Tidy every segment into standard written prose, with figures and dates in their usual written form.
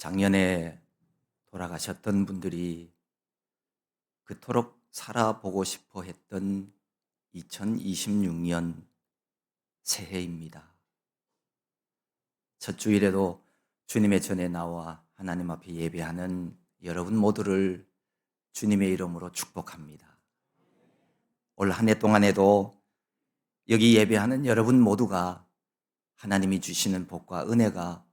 작년에 돌아가셨던 분들이 그토록 살아보고 싶어 했던 2026년 새해입니다. 첫 주일에도 주님의 전에 나와 하나님 앞에 예배하는 여러분 모두를 주님의 이름으로 축복합니다. 올 한 해 동안에도 여기 예배하는 여러분 모두가 하나님이 주시는 복과 은혜가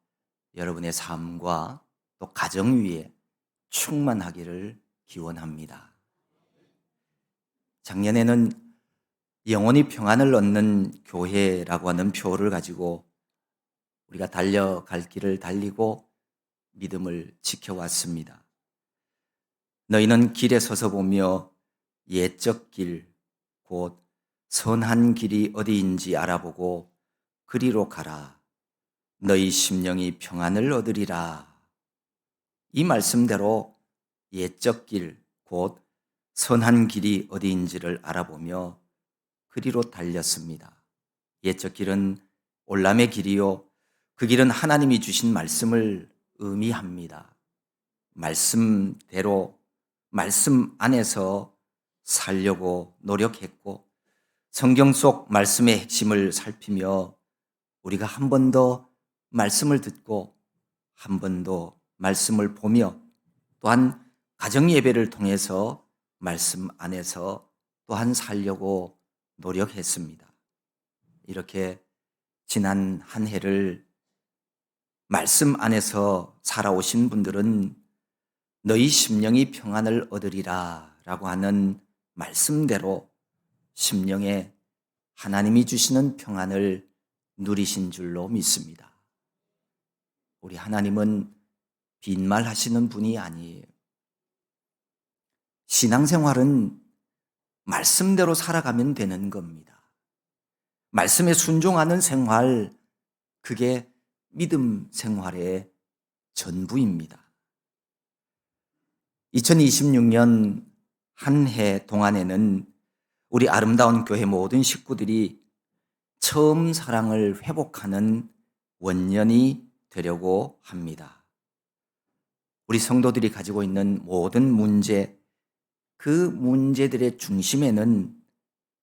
여러분의 삶과 또 가정 위에 충만하기를 기원합니다. 작년에는 영원히 평안을 얻는 교회라고 하는 표를 가지고 우리가 달려갈 길을 달리고 믿음을 지켜왔습니다. 너희는 길에 서서 보며 옛적 길, 곧 선한 길이 어디인지 알아보고 그리로 가라. 너희 심령이 평안을 얻으리라. 이 말씀대로 옛적 길, 곧 선한 길이 어디인지를 알아보며 그리로 달렸습니다. 옛적 길은 올람의 길이요, 그 길은 하나님이 주신 말씀을 의미합니다. 말씀대로, 말씀 안에서 살려고 노력했고, 성경 속 말씀의 핵심을 살피며 우리가 한 번 더 말씀을 듣고 한 번 더 말씀을 보며 또한 가정 예배를 통해서 말씀 안에서 또한 살려고 노력했습니다. 이렇게 지난 한 해를 말씀 안에서 살아오신 분들은 너희 심령이 평안을 얻으리라 라고 하는 말씀대로 심령에 하나님이 주시는 평안을 누리신 줄로 믿습니다. 우리 하나님은 빈말하시는 분이 아니에요. 신앙생활은 말씀대로 살아가면 되는 겁니다. 말씀에 순종하는 생활, 그게 믿음 생활의 전부입니다. 2026년 한 해 동안에는 우리 아름다운 교회 모든 식구들이 처음 사랑을 회복하는 원년이 되려고 합니다. 우리 성도들이 가지고 있는 모든 문제, 그 문제들의 중심에는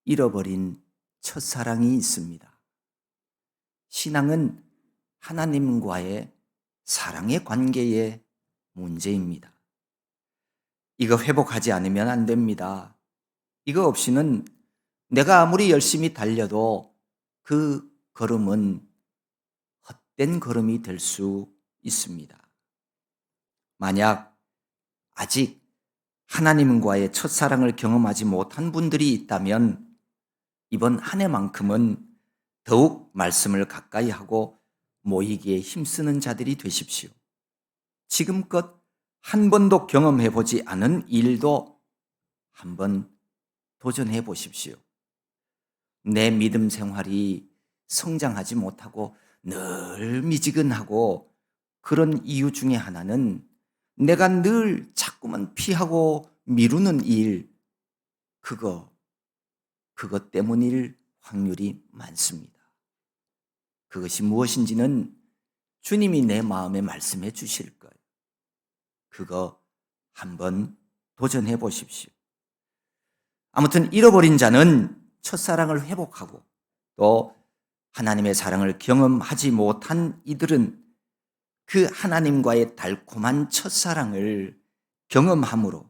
잃어버린 첫사랑이 있습니다. 신앙은 하나님과의 사랑의 관계의 문제입니다. 이거 회복하지 않으면 안 됩니다. 이거 없이는 내가 아무리 열심히 달려도 그 걸음은 헛된 걸음이 될 수 있습니다. 만약 아직 하나님과의 첫사랑을 경험하지 못한 분들이 있다면 이번 한 해만큼은 더욱 말씀을 가까이 하고 모이기에 힘쓰는 자들이 되십시오. 지금껏 한 번도 경험해 보지 않은 일도 한번 도전해 보십시오. 내 믿음 생활이 성장하지 못하고 늘 미지근하고 그런 이유 중에 하나는 내가 늘 자꾸만 피하고 미루는 일, 그것 때문일 확률이 많습니다. 그것이 무엇인지는 주님이 내 마음에 말씀해 주실 거예요. 그거 한번 도전해 보십시오. 아무튼 잃어버린 자는 첫사랑을 회복하고 또 하나님의 사랑을 경험하지 못한 이들은 그 하나님과의 달콤한 첫사랑을 경험함으로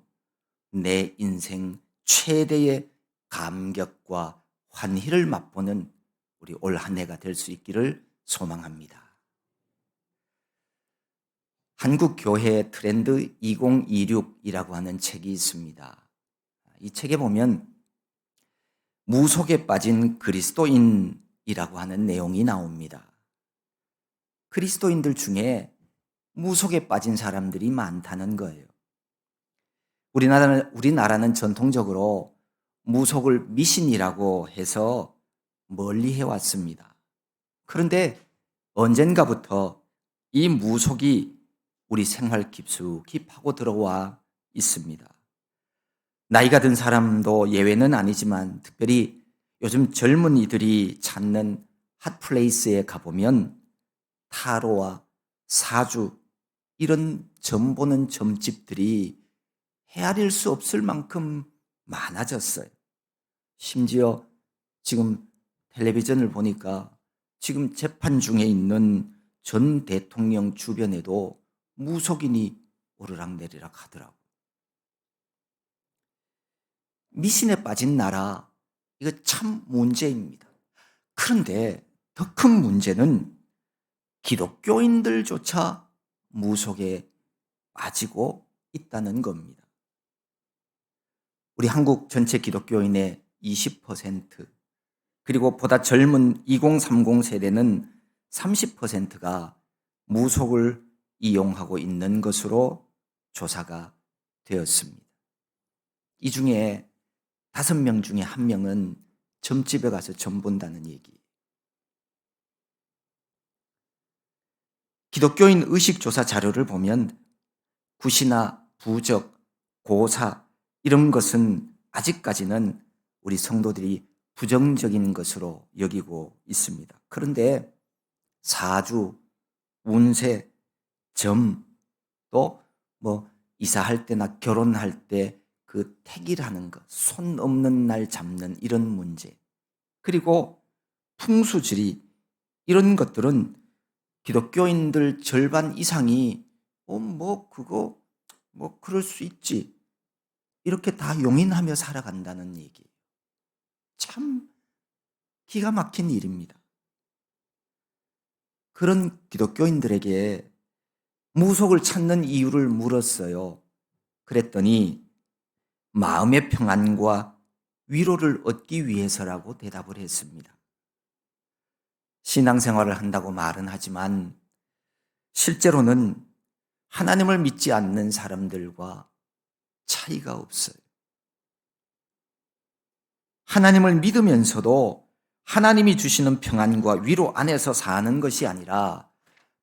내 인생 최대의 감격과 환희를 맛보는 우리 올 한 해가 될 수 있기를 소망합니다. 한국교회 트렌드 2026이라고 하는 책이 있습니다. 이 책에 보면 무속에 빠진 그리스도인이라고 하는 내용이 나옵니다. 그리스도인들 중에 무속에 빠진 사람들이 많다는 거예요. 우리나라는 전통적으로 무속을 미신이라고 해서 멀리 해왔습니다. 그런데 언젠가부터 이 무속이 우리 생활 깊숙이 파고 들어와 있습니다. 나이가 든 사람도 예외는 아니지만 특별히 요즘 젊은이들이 찾는 핫플레이스에 가보면 타로와 사주, 이런 점 보는 점집들이 헤아릴 수 없을 만큼 많아졌어요. 심지어 지금 텔레비전을 보니까 지금 재판 중에 있는 전 대통령 주변에도 무속인이 오르락내리락 하더라고요. 미신에 빠진 나라, 이거 참 문제입니다. 그런데 더 큰 문제는 기독교인들조차 무속에 빠지고 있다는 겁니다. 우리 한국 전체 기독교인의 20%, 그리고 보다 젊은 2030 세대는 30%가 무속을 이용하고 있는 것으로 조사가 되었습니다. 이 중에 5명 중에 1명은 점집에 가서 점 본다는 얘기예요. 기독교인 의식조사 자료를 보면 굿이나 부적, 고사 이런 것은 아직까지는 우리 성도들이 부정적인 것으로 여기고 있습니다. 그런데 사주, 운세, 점, 또 이사할 때나 결혼할 때 그 택이라는 것, 손 없는 날 잡는 이런 문제, 그리고 풍수지리 이런 것들은 기독교인들 절반 이상이 그거 그럴 수 있지 이렇게 다 용인하며 살아간다는 얘기예요. 참 기가 막힌 일입니다. 그런 기독교인들에게 무속을 찾는 이유를 물었어요. 그랬더니 마음의 평안과 위로를 얻기 위해서라고 대답을 했습니다. 신앙생활을 한다고 말은 하지만 실제로는 하나님을 믿지 않는 사람들과 차이가 없어요. 하나님을 믿으면서도 하나님이 주시는 평안과 위로 안에서 사는 것이 아니라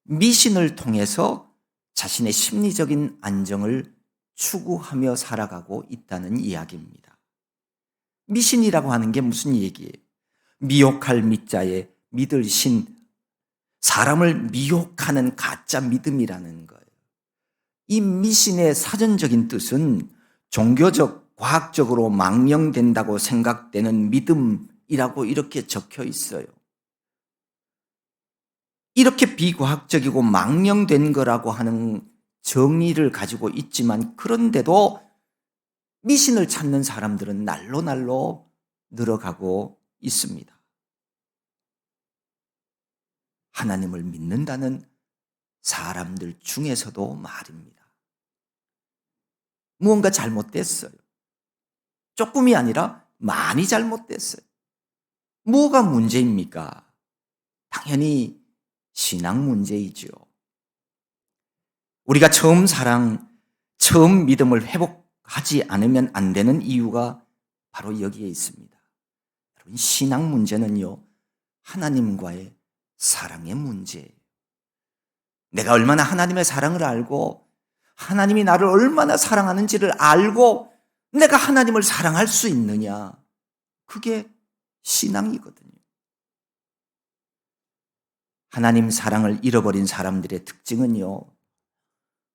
미신을 통해서 자신의 심리적인 안정을 추구하며 살아가고 있다는 이야기입니다. 미신이라고 하는 게 무슨 얘기예요? 미혹할 미자에 믿을 신, 사람을 미혹하는 가짜 믿음이라는 거예요. 이 미신의 사전적인 뜻은 종교적, 과학적으로 망령된다고 생각되는 믿음이라고 이렇게 적혀 있어요. 이렇게 비과학적이고 망령된 거라고 하는 정의를 가지고 있지만 그런데도 미신을 찾는 사람들은 날로 늘어가고 있습니다. 하나님을 믿는다는 사람들 중에서도 말입니다. 무언가 잘못됐어요. 조금이 아니라 많이 잘못됐어요. 뭐가 문제입니까? 당연히 신앙 문제이죠. 우리가 처음 믿음을 회복하지 않으면 안 되는 이유가 바로 여기에 있습니다. 여러분, 신앙 문제는요, 하나님과의 사랑의 문제예요. 내가 얼마나 하나님의 사랑을 알고 하나님이 나를 얼마나 사랑하는지를 알고 내가 하나님을 사랑할 수 있느냐, 그게 신앙이거든요. 하나님 사랑을 잃어버린 사람들의 특징은요,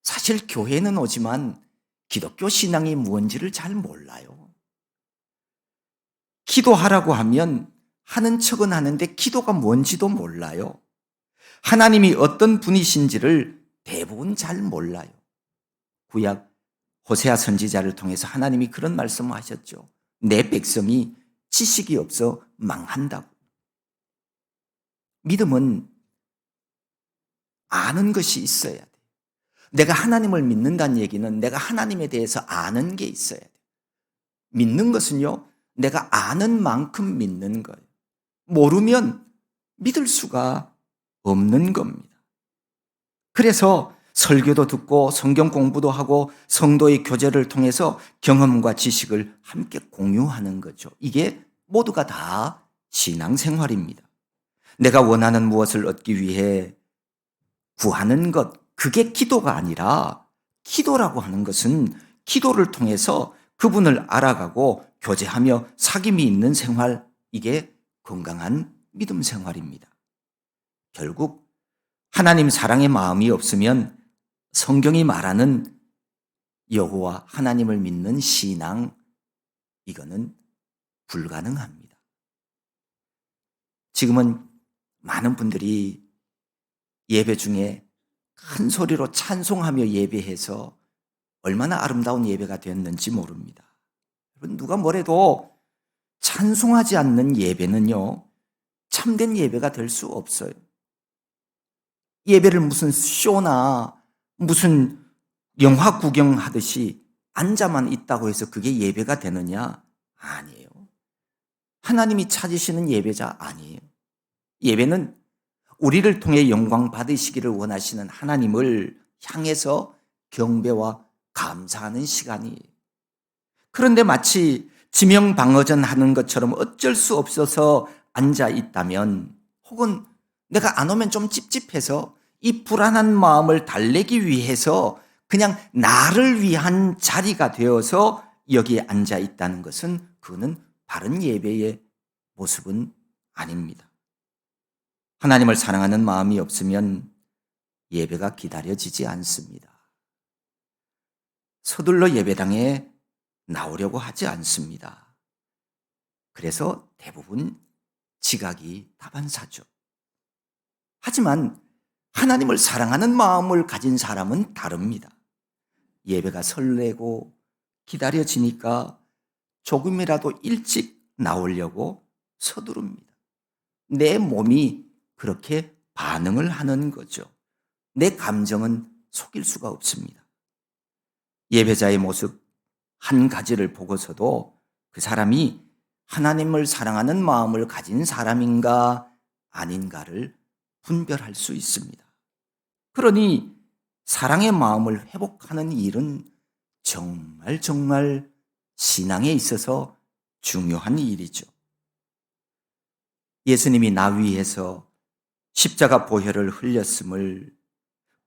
사실 교회는 오지만 기독교 신앙이 무엇인지를 잘 몰라요. 기도하라고 하면 하는 척은 하는데 기도가 뭔지도 몰라요. 하나님이 어떤 분이신지를 대부분 잘 몰라요. 구약 호세아 선지자를 통해서 하나님이 그런 말씀을 하셨죠. 내 백성이 지식이 없어 망한다고. 믿음은 아는 것이 있어야 돼. 내가 하나님을 믿는다는 얘기는 내가 하나님에 대해서 아는 게 있어야 돼. 믿는 것은요, 내가 아는 만큼 믿는 거예요. 모르면 믿을 수가 없는 겁니다. 그래서 설교도 듣고 성경 공부도 하고 성도의 교제를 통해서 경험과 지식을 함께 공유하는 거죠. 이게 모두가 다 신앙생활입니다. 내가 원하는 무엇을 얻기 위해 구하는 것, 그게 기도가 아니라 기도라고 하는 것은 기도를 통해서 그분을 알아가고 교제하며 사귐이 있는 생활, 이게 건강한 믿음 생활입니다. 결국 하나님 사랑의 마음이 없으면 성경이 말하는 여호와 하나님을 믿는 신앙, 이거는 불가능합니다. 지금은 많은 분들이 예배 중에 큰 소리로 찬송하며 예배해서 얼마나 아름다운 예배가 되었는지 모릅니다. 여러분, 누가 뭐래도 찬송하지 않는 예배는요, 참된 예배가 될 수 없어요. 예배를 무슨 쇼나 무슨 영화 구경하듯이 앉아만 있다고 해서 그게 예배가 되느냐? 아니에요. 하나님이 찾으시는 예배자 아니에요. 예배는 우리를 통해 영광 받으시기를 원하시는 하나님을 향해서 경배와 감사하는 시간이에요. 그런데 마치 지명방어전 하는 것처럼 어쩔 수 없어서 앉아 있다면, 혹은 내가 안 오면 좀 찝찝해서 이 불안한 마음을 달래기 위해서 그냥 나를 위한 자리가 되어서 여기에 앉아 있다는 것은, 그거는 바른 예배의 모습은 아닙니다. 하나님을 사랑하는 마음이 없으면 예배가 기다려지지 않습니다. 서둘러 예배당에 나오려고 하지 않습니다. 그래서 대부분 지각이 다반사죠. 하지만 하나님을 사랑하는 마음을 가진 사람은 다릅니다. 예배가 설레고 기다려지니까 조금이라도 일찍 나오려고 서두릅니다. 내 몸이 그렇게 반응을 하는 거죠. 내 감정은 속일 수가 없습니다. 예배자의 모습 한 가지를 보고서도 그 사람이 하나님을 사랑하는 마음을 가진 사람인가 아닌가를 분별할 수 있습니다. 그러니 사랑의 마음을 회복하는 일은 정말 신앙에 있어서 중요한 일이죠. 예수님이 나 위해서 십자가 보혈을 흘렸음을,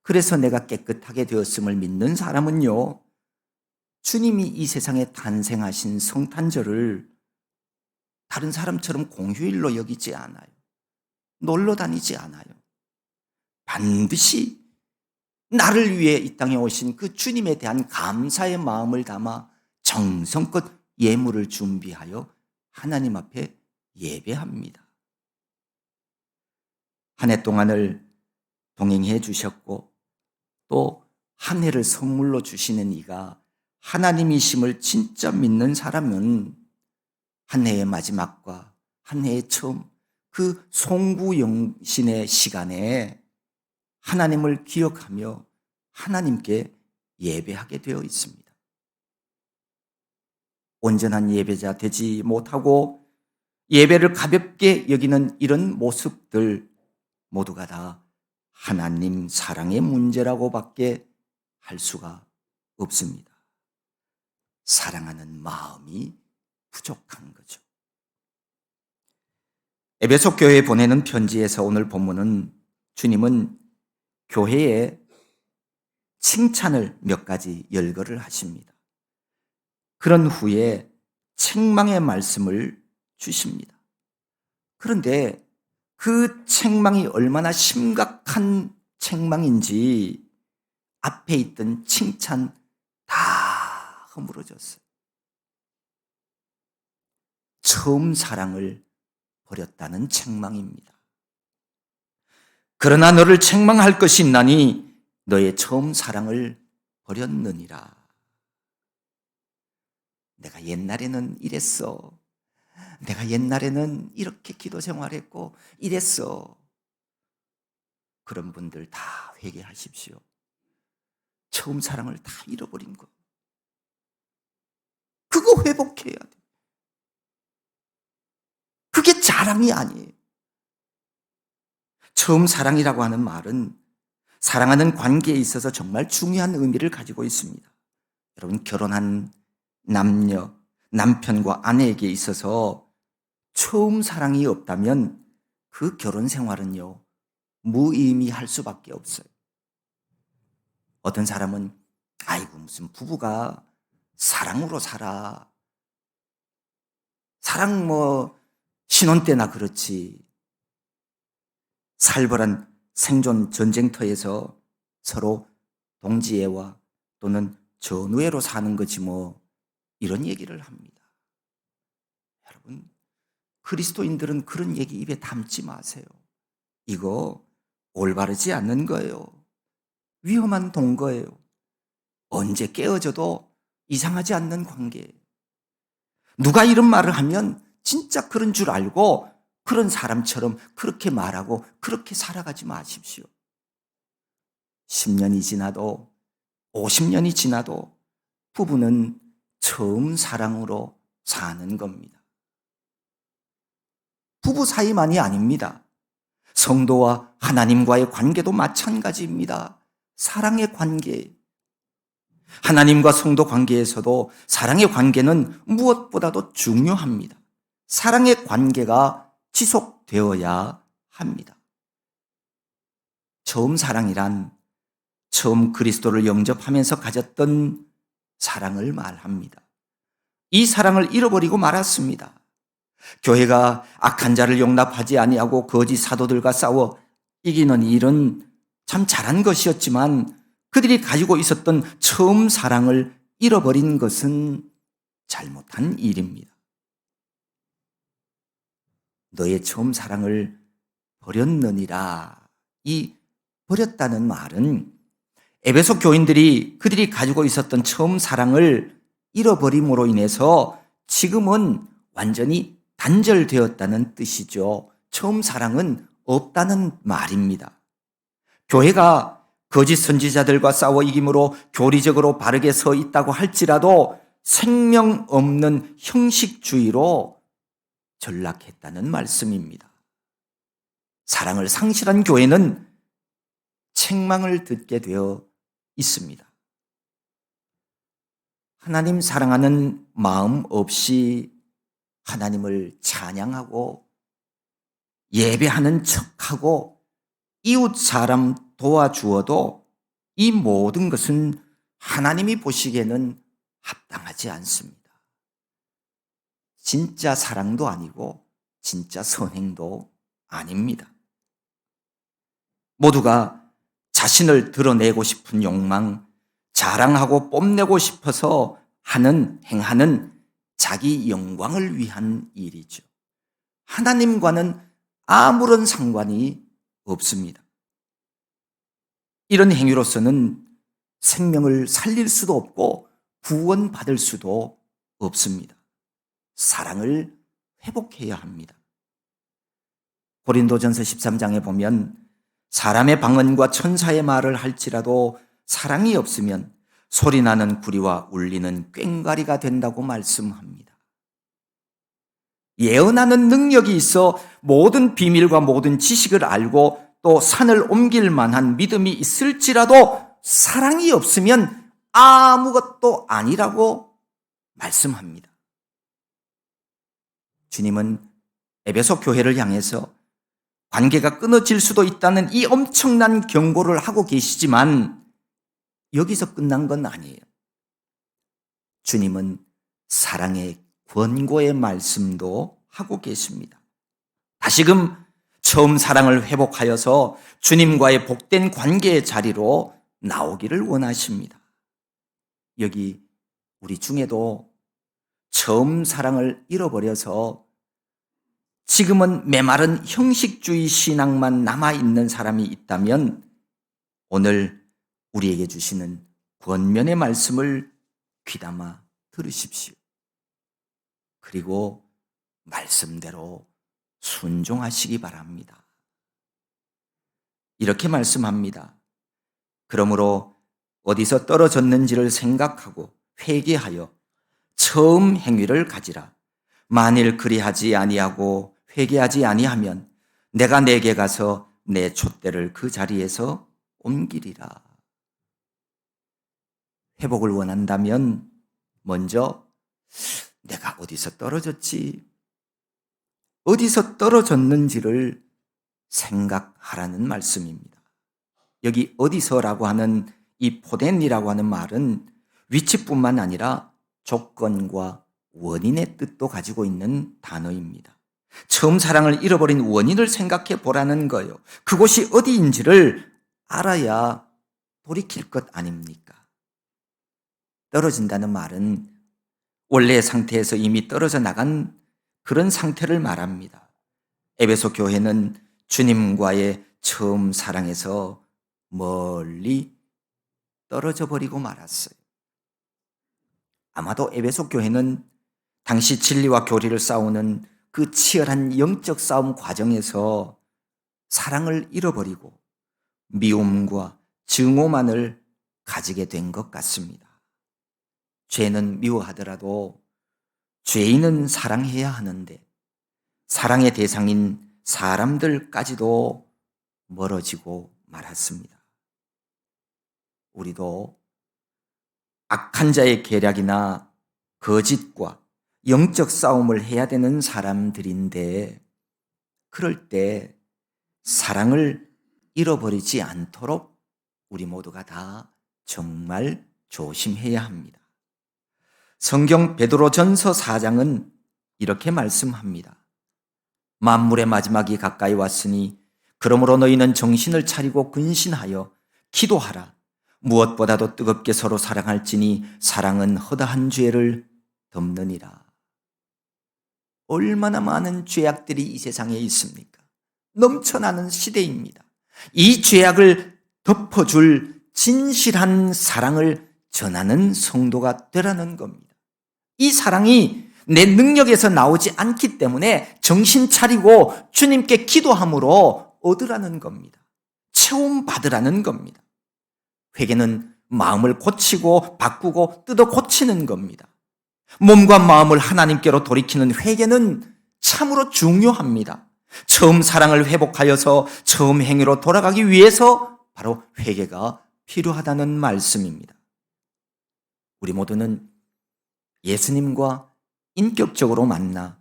그래서 내가 깨끗하게 되었음을 믿는 사람은요, 주님이 이 세상에 탄생하신 성탄절을 다른 사람처럼 공휴일로 여기지 않아요. 놀러 다니지 않아요. 반드시 나를 위해 이 땅에 오신 그 주님에 대한 감사의 마음을 담아 정성껏 예물을 준비하여 하나님 앞에 예배합니다. 한 해 동안을 동행해 주셨고 또 한 해를 선물로 주시는 이가 하나님이심을 진짜 믿는 사람은 한 해의 마지막과 한 해의 처음, 그 송구영신의 시간에 하나님을 기억하며 하나님께 예배하게 되어 있습니다. 온전한 예배자 되지 못하고 예배를 가볍게 여기는 이런 모습들 모두가 다 하나님 사랑의 문제라고 밖에 할 수가 없습니다. 사랑하는 마음이 부족한 거죠. 에베소 교회에 보내는 편지에서 오늘 본문은 주님은 교회에 칭찬을 몇 가지 열거를 하십니다. 그런 후에 책망의 말씀을 주십니다. 그런데 그 책망이 얼마나 심각한 책망인지 앞에 있던 칭찬 다 허물어졌어요. 처음 사랑을 버렸다는 책망입니다. 그러나 너를 책망할 것이 있나니 너의 처음 사랑을 버렸느니라. 내가 옛날에는 이랬어. 내가 옛날에는 이렇게 기도 생활했고 이랬어. 그런 분들 다 회개하십시오. 처음 사랑을 다 잃어버린 거. 그거 회복해야 돼. 그게 자랑이 아니에요. 처음 사랑이라고 하는 말은 사랑하는 관계에 있어서 정말 중요한 의미를 가지고 있습니다. 여러분, 결혼한 남녀, 남편과 아내에게 있어서 처음 사랑이 없다면 그 결혼 생활은요, 무의미할 수밖에 없어요. 어떤 사람은 아이고 무슨 부부가 사랑으로 살아. 사랑 신혼 때나 그렇지. 살벌한 생존 전쟁터에서 서로 동지애와 또는 전우애로 사는 거지 뭐, 이런 얘기를 합니다. 여러분, 그리스도인들은 그런 얘기 입에 담지 마세요. 이거 올바르지 않는 거예요. 위험한 동거예요. 언제 깨어져도 이상하지 않는 관계예요. 누가 이런 말을 하면 진짜 그런 줄 알고 그런 사람처럼 그렇게 말하고 그렇게 살아가지 마십시오. 10년이 지나도 50년이 지나도 부부는 처음 사랑으로 사는 겁니다. 부부 사이만이 아닙니다. 성도와 하나님과의 관계도 마찬가지입니다. 사랑의 관계. 하나님과 성도 관계에서도 사랑의 관계는 무엇보다도 중요합니다. 사랑의 관계가 지속되어야 합니다. 처음 사랑이란 처음 그리스도를 영접하면서 가졌던 사랑을 말합니다. 이 사랑을 잃어버리고 말았습니다. 교회가 악한 자를 용납하지 아니하고 거짓 사도들과 싸워 이기는 일은 참 잘한 것이었지만 그들이 가지고 있었던 처음 사랑을 잃어버린 것은 잘못한 일입니다. 너의 처음 사랑을 버렸느니라. 이 버렸다는 말은 에베소 교인들이 그들이 가지고 있었던 처음 사랑을 잃어버림으로 인해서 지금은 완전히 단절되었다는 뜻이죠. 처음 사랑은 없다는 말입니다. 교회가 거짓 선지자들과 싸워 이김으로 교리적으로 바르게 서 있다고 할지라도 생명 없는 형식주의로 전락했다는 말씀입니다. 사랑을 상실한 교회는 책망을 듣게 되어 있습니다. 하나님 사랑하는 마음 없이 하나님을 찬양하고 예배하는 척하고 이웃 사람 도와주어도 이 모든 것은 하나님이 보시기에는 합당하지 않습니다. 진짜 사랑도 아니고 진짜 선행도 아닙니다. 모두가 자신을 드러내고 싶은 욕망, 자랑하고 뽐내고 싶어서 행하는 자기 영광을 위한 일이죠. 하나님과는 아무런 상관이 없습니다. 이런 행위로서는 생명을 살릴 수도 없고 구원받을 수도 없습니다. 사랑을 회복해야 합니다. 고린도전서 13장에 보면 사람의 방언과 천사의 말을 할지라도 사랑이 없으면 소리나는 구리와 울리는 꽹과리가 된다고 말씀합니다. 예언하는 능력이 있어 모든 비밀과 모든 지식을 알고 또 산을 옮길 만한 믿음이 있을지라도 사랑이 없으면 아무것도 아니라고 말씀합니다. 주님은 에베소 교회를 향해서 관계가 끊어질 수도 있다는 이 엄청난 경고를 하고 계시지만 여기서 끝난 건 아니에요. 주님은 사랑의 권고의 말씀도 하고 계십니다. 다시금 처음 사랑을 회복하여서 주님과의 복된 관계의 자리로 나오기를 원하십니다. 여기 우리 중에도 처음 사랑을 잃어버려서 지금은 메마른 형식주의 신앙만 남아있는 사람이 있다면 오늘 우리에게 주시는 권면의 말씀을 귀담아 들으십시오. 그리고 말씀대로 순종하시기 바랍니다. 이렇게 말씀합니다. 그러므로 어디서 떨어졌는지를 생각하고 회개하여 처음 행위를 가지라. 만일 그리하지 아니하고 회개하지 아니하면 내가 내게 가서 내 촛대를 그 자리에서 옮기리라. 회복을 원한다면 먼저 내가 어디서 떨어졌지? 어디서 떨어졌는지를 생각하라는 말씀입니다. 여기 어디서라고 하는 이 포덴이라고 하는 말은 위치뿐만 아니라 조건과 원인의 뜻도 가지고 있는 단어입니다. 처음 사랑을 잃어버린 원인을 생각해 보라는 거예요. 그곳이 어디인지를 알아야 돌이킬 것 아닙니까? 떨어진다는 말은 원래의 상태에서 이미 떨어져 나간 그런 상태를 말합니다. 에베소 교회는 주님과의 처음 사랑에서 멀리 떨어져 버리고 말았어요. 아마도 에베소 교회는 당시 진리와 교리를 싸우는 그 치열한 영적 싸움 과정에서 사랑을 잃어버리고 미움과 증오만을 가지게 된 것 같습니다. 죄는 미워하더라도 죄인은 사랑해야 하는데 사랑의 대상인 사람들까지도 멀어지고 말았습니다. 우리도 악한 자의 계략이나 거짓과 영적 싸움을 해야 되는 사람들인데 그럴 때 사랑을 잃어버리지 않도록 우리 모두가 다 정말 조심해야 합니다. 성경 베드로전서 4장은 이렇게 말씀합니다. 만물의 마지막이 가까이 왔으니 그러므로 너희는 정신을 차리고 근신하여 기도하라. 무엇보다도 뜨겁게 서로 사랑할지니 사랑은 허다한 죄를 덮느니라. 얼마나 많은 죄악들이 이 세상에 있습니까? 넘쳐나는 시대입니다. 이 죄악을 덮어줄 진실한 사랑을 전하는 성도가 되라는 겁니다. 이 사랑이 내 능력에서 나오지 않기 때문에 정신 차리고 주님께 기도함으로 얻으라는 겁니다. 체험 받으라는 겁니다. 회개는 마음을 고치고 바꾸고 뜯어 고치는 겁니다. 몸과 마음을 하나님께로 돌이키는 회개는 참으로 중요합니다. 처음 사랑을 회복하여서 처음 행위로 돌아가기 위해서 바로 회개가 필요하다는 말씀입니다. 우리 모두는 예수님과 인격적으로 만나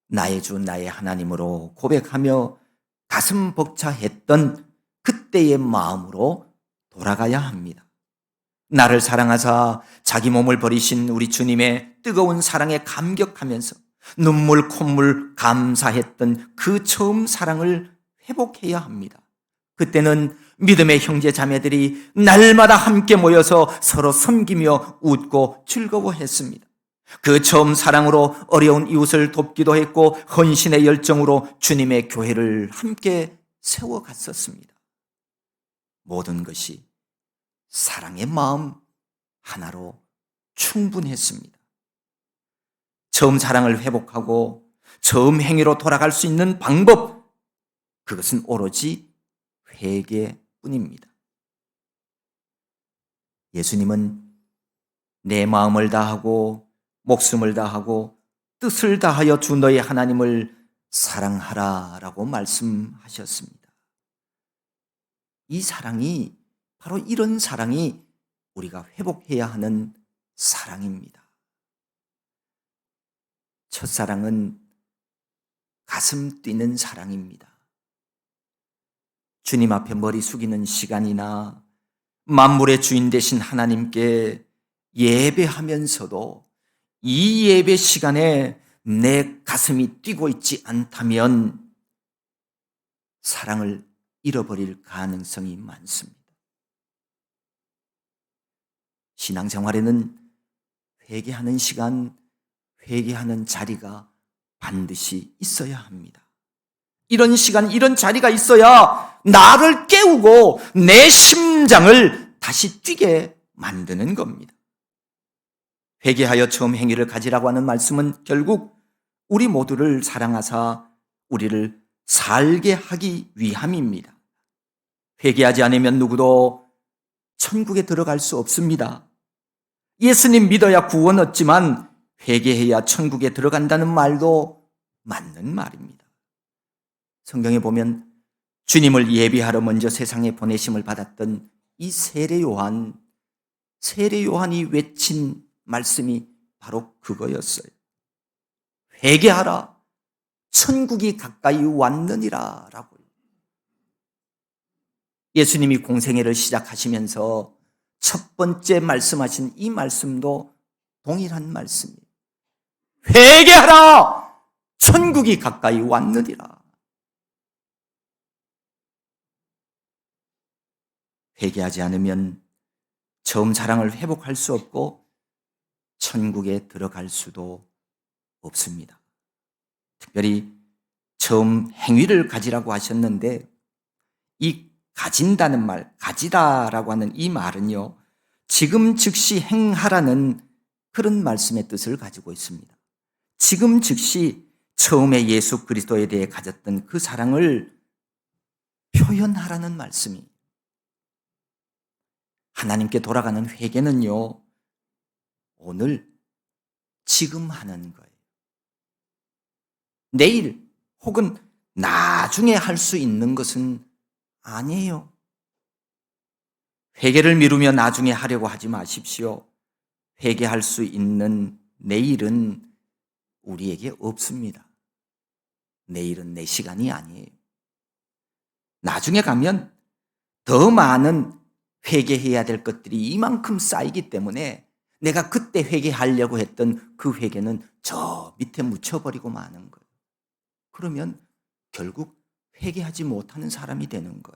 나의 주 나의 하나님으로 고백하며 가슴 벅차했던 그때의 마음으로 돌아가야 합니다. 나를 사랑하사 자기 몸을 버리신 우리 주님의 뜨거운 사랑에 감격하면서 눈물 콧물 감사했던 그 처음 사랑을 회복해야 합니다. 그때는 믿음의 형제 자매들이 날마다 함께 모여서 서로 섬기며 웃고 즐거워했습니다. 그 처음 사랑으로 어려운 이웃을 돕기도 했고 헌신의 열정으로 주님의 교회를 함께 세워갔었습니다. 모든 것이 사랑의 마음 하나로 충분했습니다. 처음 사랑을 회복하고 처음 행위로 돌아갈 수 있는 방법, 그것은 오로지 회개뿐입니다. 예수님은 내 마음을 다하고 목숨을 다하고 뜻을 다하여 주 너의 하나님을 사랑하라 라고 말씀하셨습니다. 이 사랑이 바로 이런 사랑이 우리가 회복해야 하는 사랑입니다. 첫사랑은 가슴 뛰는 사랑입니다. 주님 앞에 머리 숙이는 시간이나 만물의 주인 되신 하나님께 예배하면서도 이 예배 시간에 내 가슴이 뛰고 있지 않다면 사랑을 잃어버릴 가능성이 많습니다. 신앙생활에는 회개하는 시간, 회개하는 자리가 반드시 있어야 합니다. 이런 시간, 이런 자리가 있어야 나를 깨우고 내 심장을 다시 뛰게 만드는 겁니다. 회개하여 처음 행위를 가지라고 하는 말씀은 결국 우리 모두를 사랑하사 우리를 살게 하기 위함입니다. 회개하지 않으면 누구도 천국에 들어갈 수 없습니다. 예수님 믿어야 구원 얻지만 회개해야 천국에 들어간다는 말도 맞는 말입니다. 성경에 보면 주님을 예비하러 먼저 세상에 보내심을 받았던 이 세례 요한이 외친 말씀이 바로 그거였어요. 회개하라, 천국이 가까이 왔느니라 라고. 예수님이 공생애를 시작하시면서 첫 번째 말씀하신 이 말씀도 동일한 말씀이에요. 회개하라, 천국이 가까이 왔느니라. 회개하지 않으면 처음 사랑을 회복할 수 없고 천국에 들어갈 수도 없습니다. 특별히 처음 행위를 가지라고 하셨는데 이 가진다는 말, 가지다라고 하는 이 말은요, 지금 즉시 행하라는 그런 말씀의 뜻을 가지고 있습니다. 지금 즉시 처음에 예수 그리스도에 대해 가졌던 그 사랑을 표현하라는 말씀이. 하나님께 돌아가는 회개는요, 오늘, 지금 하는 거예요. 내일 혹은 나중에 할 수 있는 것은 아니에요. 회개를 미루며 나중에 하려고 하지 마십시오. 회개할 수 있는 내일은 우리에게 없습니다. 내일은 내 시간이 아니에요. 나중에 가면 더 많은 회개해야 될 것들이 이만큼 쌓이기 때문에 내가 그때 회개하려고 했던 그 회개는 저 밑에 묻혀버리고 마는 거예요. 그러면 결국 회개하지 못하는 사람이 되는 거예요.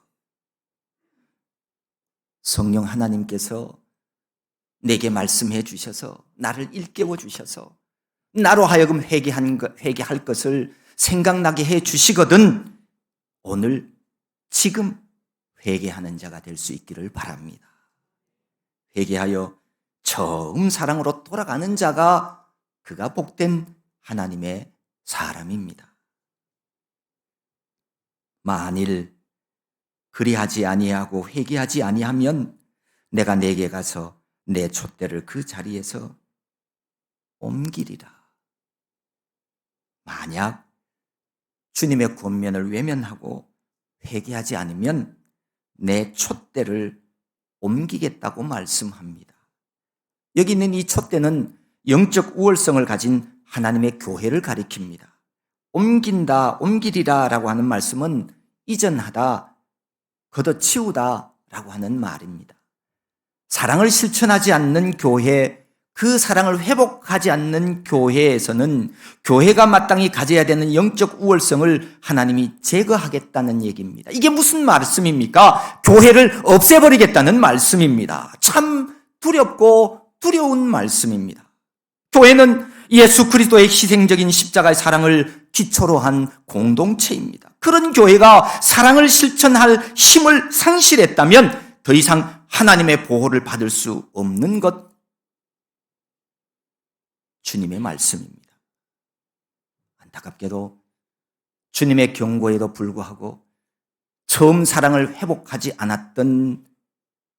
성령 하나님께서 내게 말씀해 주셔서 나를 일깨워 주셔서 나로 하여금 회개할 것을 생각나게 해 주시거든 오늘 지금 회개하는 자가 될 수 있기를 바랍니다. 회개하여 처음 사랑으로 돌아가는 자가 그가 복된 하나님의 사람입니다. 만일 그리하지 아니하고 회개하지 아니하면 내가 내게 가서 내 촛대를 그 자리에서 옮기리라. 만약 주님의 권면을 외면하고 회개하지 않으면 내 촛대를 옮기겠다고 말씀합니다. 여기 있는 이 촛대는 영적 우월성을 가진 하나님의 교회를 가리킵니다. 옮긴다, 옮기리라 라고 하는 말씀은 이전하다, 걷어치우다 라고 하는 말입니다. 사랑을 실천하지 않는 교회, 그 사랑을 회복하지 않는 교회에서는 교회가 마땅히 가져야 되는 영적 우월성을 하나님이 제거하겠다는 얘기입니다. 이게 무슨 말씀입니까? 교회를 없애버리겠다는 말씀입니다. 참 두렵고 두려운 말씀입니다. 교회는 예수 그리스도의 희생적인 십자가의 사랑을 기초로 한 공동체입니다. 그런 교회가 사랑을 실천할 힘을 상실했다면 더 이상 하나님의 보호를 받을 수 없는 것, 주님의 말씀입니다. 안타깝게도 주님의 경고에도 불구하고 처음 사랑을 회복하지 않았던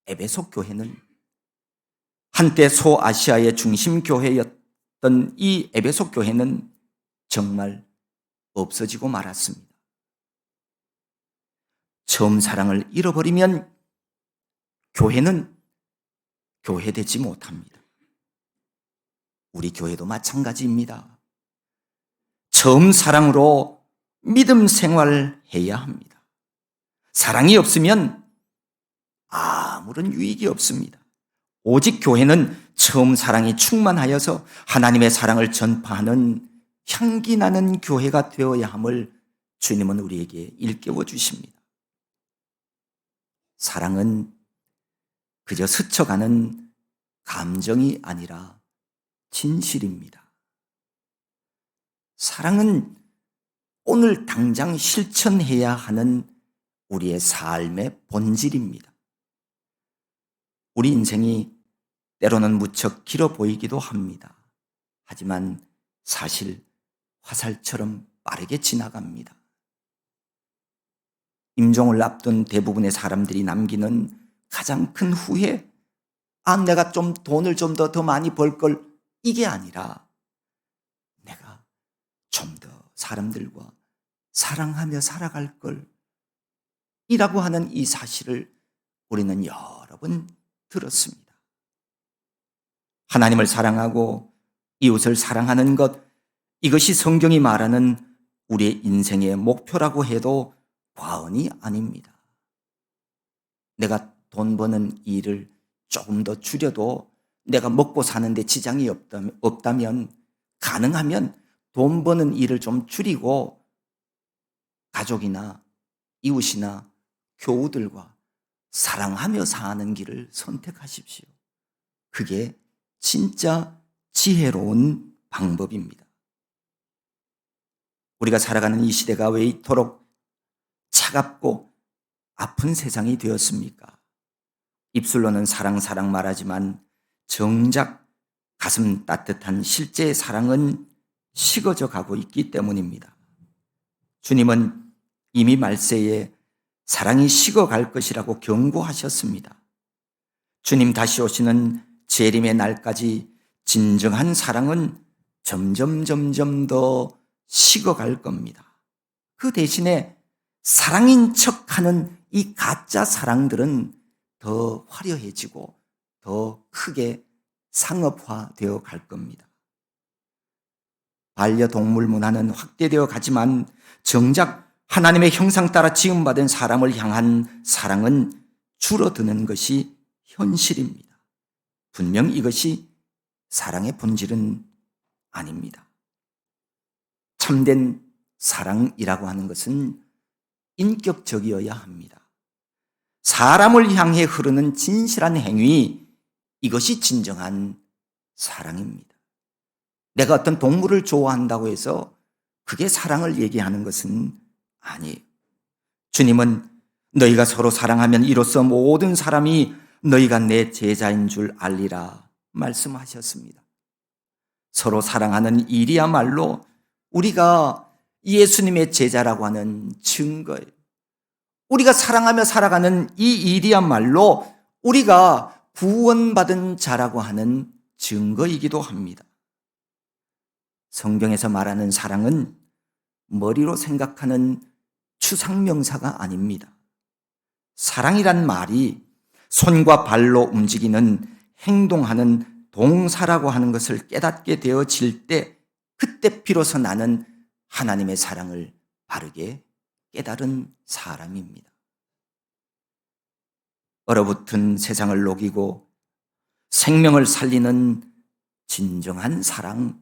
에베소 교회는 한때 소아시아의 중심 교회였던 이 에베소 교회는 정말 없어지고 말았습니다. 처음 사랑을 잃어버리면 교회는 교회되지 못합니다. 우리 교회도 마찬가지입니다. 처음 사랑으로 믿음 생활해야 합니다. 사랑이 없으면 아무런 유익이 없습니다. 오직 교회는 처음 사랑이 충만하여서 하나님의 사랑을 전파하는 향기 나는 교회가 되어야 함을 주님은 우리에게 일깨워 주십니다. 사랑은 그저 스쳐가는 감정이 아니라 진실입니다. 사랑은 오늘 당장 실천해야 하는 우리의 삶의 본질입니다. 우리 인생이 때로는 무척 길어 보이기도 합니다. 하지만 사실 화살처럼 빠르게 지나갑니다. 임종을 앞둔 대부분의 사람들이 남기는 가장 큰 후회, 내가 좀 돈을 좀 더 많이 벌 걸, 이게 아니라 내가 좀 더 사람들과 사랑하며 살아갈 걸, 이라고 하는 이 사실을 우리는 여러 번 들었습니다. 하나님을 사랑하고 이웃을 사랑하는 것, 이것이 성경이 말하는 우리의 인생의 목표라고 해도 과언이 아닙니다. 내가 돈 버는 일을 조금 더 줄여도 내가 먹고 사는데 지장이 없다면 가능하면 돈 버는 일을 좀 줄이고 가족이나 이웃이나 교우들과 사랑하며 사는 길을 선택하십시오. 그게 진짜 지혜로운 방법입니다. 우리가 살아가는 이 시대가 왜 이토록 차갑고 아픈 세상이 되었습니까? 입술로는 사랑 사랑 말하지만 정작 가슴 따뜻한 실제의 사랑은 식어져 가고 있기 때문입니다. 주님은 이미 말세에 사랑이 식어갈 것이라고 경고하셨습니다. 주님 다시 오시는 재림의 날까지 진정한 사랑은 점점 더 식어갈 겁니다. 그 대신에 사랑인 척하는 이 가짜 사랑들은 더 화려해지고 더 크게 상업화되어 갈 겁니다. 반려동물 문화는 확대되어 가지만 정작 하나님의 형상 따라 지음받은 사람을 향한 사랑은 줄어드는 것이 현실입니다. 분명 이것이 사랑의 본질은 아닙니다. 참된 사랑이라고 하는 것은 인격적이어야 합니다. 사람을 향해 흐르는 진실한 행위, 이것이 진정한 사랑입니다. 내가 어떤 동물을 좋아한다고 해서 그게 사랑을 얘기하는 것은 아니에요. 주님은 너희가 서로 사랑하면 이로써 모든 사람이 너희가 내 제자인 줄 알리라 말씀하셨습니다. 서로 사랑하는 일이야말로 우리가 예수님의 제자라고 하는 증거예요. 우리가 사랑하며 살아가는 이 일이야말로 우리가 구원받은 자라고 하는 증거이기도 합니다. 성경에서 말하는 사랑은 머리로 생각하는 추상명사가 아닙니다. 사랑이란 말이 손과 발로 움직이는 행동하는 동사라고 하는 것을 깨닫게 되어질 때 그때 비로소 나는 하나님의 사랑을 바르게 깨달은 사람입니다. 얼어붙은 세상을 녹이고 생명을 살리는 진정한 사랑,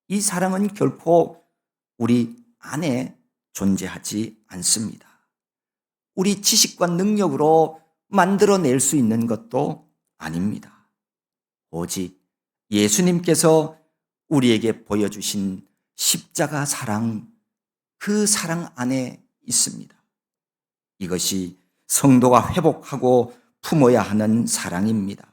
이 사랑은 결코 우리 안에 존재하지 않습니다. 우리 지식과 능력으로 만들어낼 수 있는 것도 아닙니다. 오직 예수님께서 우리에게 보여주신 십자가 사랑, 그 사랑 안에 있습니다. 이것이 성도가 회복하고 품어야 하는 사랑입니다.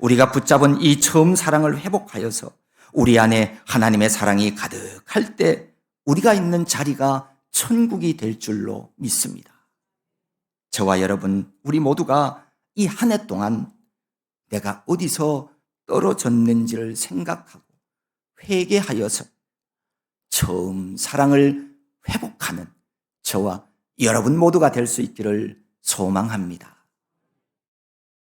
우리가 붙잡은 이 처음 사랑을 회복하여서 우리 안에 하나님의 사랑이 가득할 때 우리가 있는 자리가 천국이 될 줄로 믿습니다. 저와 여러분, 우리 모두가 이 한 해 동안 내가 어디서 떨어졌는지를 생각하고 회개하여서 처음 사랑을 회복하는 저와 여러분 모두가 될 수 있기를 소망합니다.